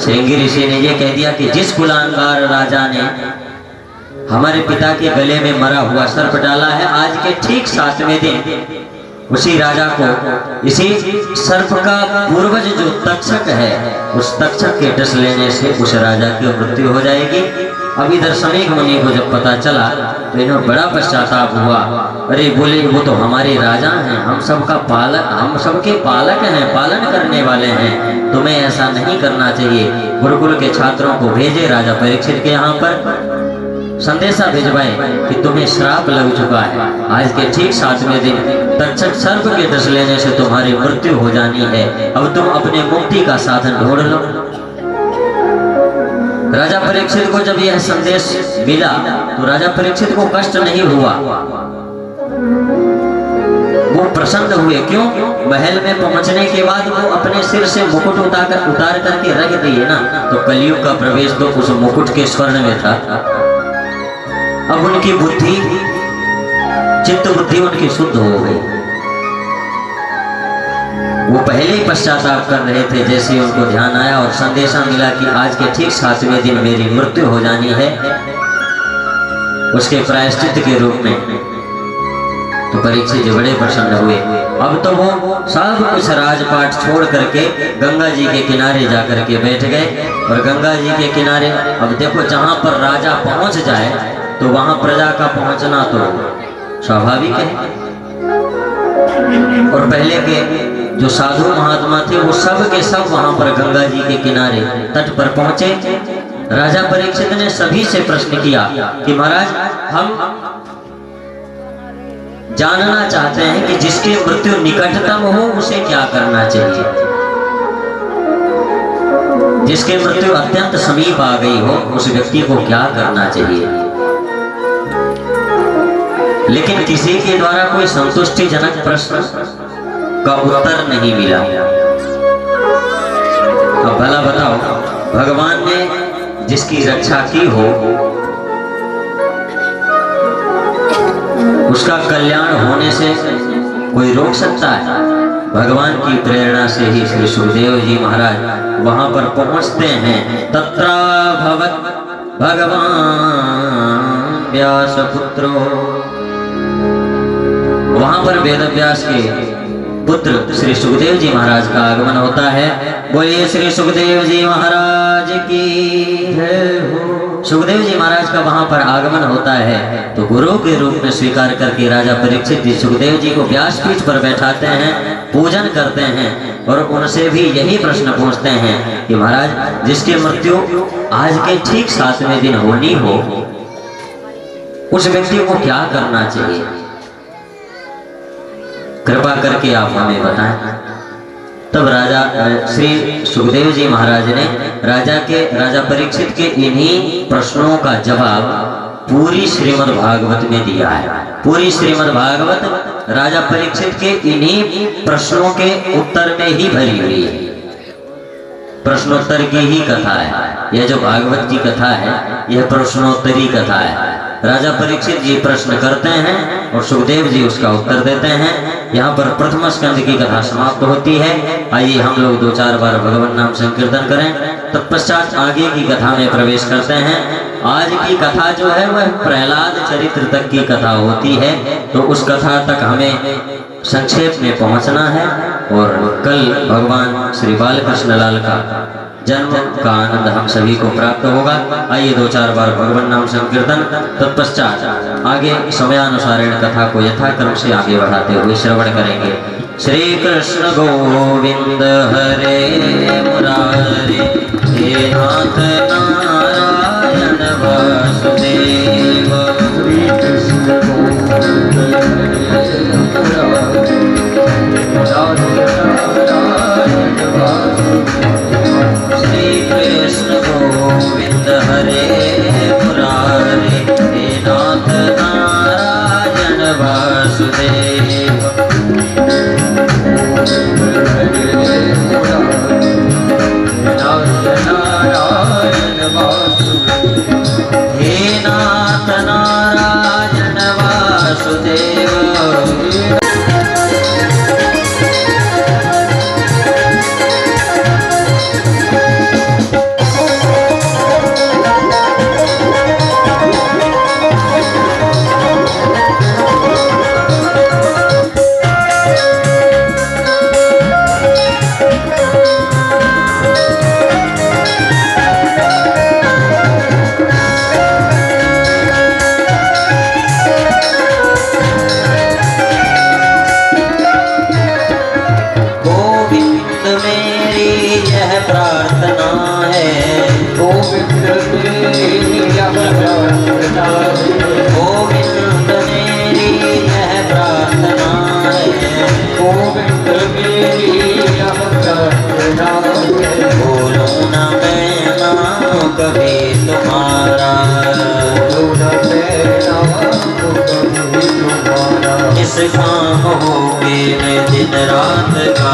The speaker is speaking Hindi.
श्रृंगी ऋषि ने यह कह दिया कि जिस कुलांगार राजा ने हमारे पिता के गले में मरा हुआ सर्प डाला है, आज के ठीक 7वें दिन उसी राजा को इसी सर्प का पूर्वज जो तक्षक है, उस तक्षक के डस लेने से उस राजा की मृत्यु हो जाएगी। अब इधर समीक मुनि को जब पता चला तो इन्हें बड़ा पश्चाताप हुआ। अरे बोले, वो तो हमारे राजा हैं, हम सबका पालक, हम सबके पालक हैं, पालन करने वाले हैं, तुम्हें ऐसा नहीं करना चाहिए। गुरुकुल के छात्रों को भेजे राजा परीक्षित के यहाँ पर संदेशा भिजवाए कि तुम्हें श्राप लग चुका है, आज के ठीक 7वें दिन तक्षक सर्प के डस लेने से तुम्हारी मृत्यु हो जानी है, अब तुम अपने मुक्ति का साधन ढूंढ लो। राजा परीक्षित को जब यह संदेश मिला तो राजा परीक्षित को कष्ट नहीं हुआ, वो प्रसन्न हुए। क्यों? महल में पहुंचने के बाद वो अपने सिर से मुकुट उतार करके रख दिए ना, तो कलयुग का प्रवेश तो उस मुकुट के स्वर्ण में था। अब उनकी बुद्धि, चित्त बुद्धि उनकी शुद्ध हो गई। वो पहले ही पश्चाताप कर रहे थे, जैसे ही उनको ध्यान आया और संदेशा मिला कि आज के ठीक 7वें दिन मेरी मृत्यु हो जानी है, उसके प्रायश्चित के रूप में, तो परीक्षित जी बड़े प्रसन्न हुए। अब तो वो सब कुछ राजपाट छोड़ करके गंगा जी के किनारे जाकर के बैठ गए। और गंगा जी के किनारे, अब देखो, जहां पर राजा पहुंच जाए तो वहां प्रजा का पहुंचना तो स्वाभाविक है। और पहले के जो साधु महात्मा थे वो सब के सब वहां पर गंगा जी के किनारे तट पर पहुंचे। राजा परीक्षित ने सभी से प्रश्न किया कि महाराज, हम जानना चाहते हैं कि जिसकी मृत्यु निकटतम हो उसे क्या करना चाहिए, जिसकी मृत्यु अत्यंत समीप आ गई हो उस व्यक्ति को क्या करना चाहिए। लेकिन किसी के द्वारा कोई संतुष्टिजनक प्रश्न का उत्तर नहीं मिला। अब भला बताओ, भगवान ने जिसकी रक्षा की हो उसका कल्याण होने से कोई रोक सकता है? भगवान की प्रेरणा से ही श्री सुखदेव जी महाराज वहां पर पहुंचते हैं। तत्रा भवत भगवान व्यास पुत्रो, वहां पर वेद व्यास के पुत्र श्री सुखदेव जी महाराज का आगमन होता है। बोलिए श्री सुखदेव जी महाराज की जय हो। सुखदेव जी महाराज का वहां पर आगमन होता है तो गुरु के रूप में स्वीकार करके राजा परीक्षित जी सुखदेव जी को व्यासपीठ पर बैठाते हैं, पूजन करते हैं और उनसे भी यही प्रश्न पूछते हैं कि महाराज, जिसकी मृत्यु आज के ठीक 7वें दिन होनी हो उस व्यक्ति को क्या करना चाहिए, कृपा करके आप हमें बताएं। तब राजा श्री सुखदेव जी महाराज ने राजा परीक्षित के इन्हीं प्रश्नों का जवाब पूरी श्रीमद् भागवत में दिया है। पूरी श्रीमद् भागवत राजा परीक्षित के इन्हीं प्रश्नों के उत्तर में ही भरी हुई है। प्रश्नोत्तर की ही कथा है यह, जो भागवत की कथा है यह प्रश्नोत्तरी कथा है। राजा परीक्षित जी प्रश्न करते हैं और सुखदेव जी उसका उत्तर देते हैं। यहाँ पर प्रथम स्कंद की कथा समाप्त होती है। आइए हम लोग 2-4 बार भगवान नाम संकीर्तन करें, तत्पश्चात आगे की कथा में प्रवेश करते हैं। आज की कथा जो है वह प्रहलाद चरित्र तक की कथा होती है, तो उस कथा तक हमें संक्षेप में पहुंचना है और कल भगवान श्री बालकृष्ण लाल का जन्म का आनंद हम सभी को प्राप्त होगा। आइए 2-4 बार भगवान नाम संकीर्तन, तत्पश्चात आगे समयानुसारेण कथा को यथाक्रम से आगे बढ़ाते हुए श्रवण करेंगे। श्री कृष्ण गोविंद हरे मुरारे, हे नाथ नारायण वासुदेव। श्री कृष्ण गोविंद हरे मुरारे, श्री कृष्ण गोविंद हरे मुरारे, हे नाथ नारायण वासुदेव। गोविंद मेरी यह प्रार्थना है, बोलूं न मैं नाम कभी तुम्हारा, इस काम हो के मैं दिन रात का,